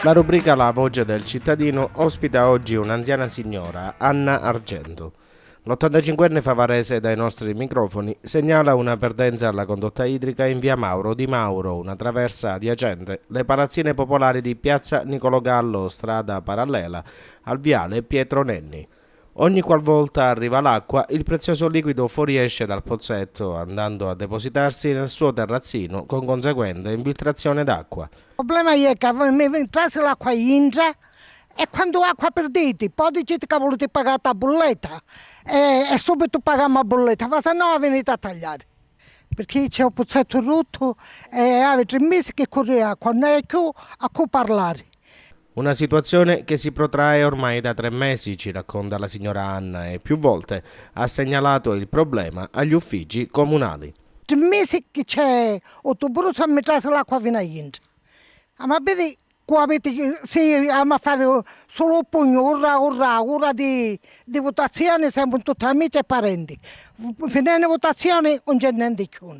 La rubrica La voce del cittadino ospita oggi un'anziana signora, Anna Argento. L'85enne favarese dai nostri microfoni segnala una perdenza alla condotta idrica in via Mauro di Mauro, una traversa adiacente le palazzine popolari di piazza Niccolò Gallo, strada parallela al viale Pietro Nenni. Ogni qualvolta arriva l'acqua, il prezioso liquido fuoriesce dal pozzetto, andando a depositarsi nel suo terrazzino, con conseguente infiltrazione d'acqua. Il problema è che mi entrasse l'acqua entra e quando l'acqua perdete, poi dicete che volete pagare la bolletta e subito paghiamo la bolletta, ma se no venite a tagliare. Perché c'è un pozzetto rotto e avete 3 mesi che corre acqua, non è più a cui parlare. Una situazione che si protrae ormai da 3 mesi, ci racconta la signora Anna, e più volte ha segnalato il problema agli uffici comunali. 3 mesi che c'è ottobre a metà l'acqua fino a niente. Ma vedi, qua avete, se a fare solo un pugno, ora di votazione, siamo tutti amici e parenti. Finendo la votazione non c'è niente più.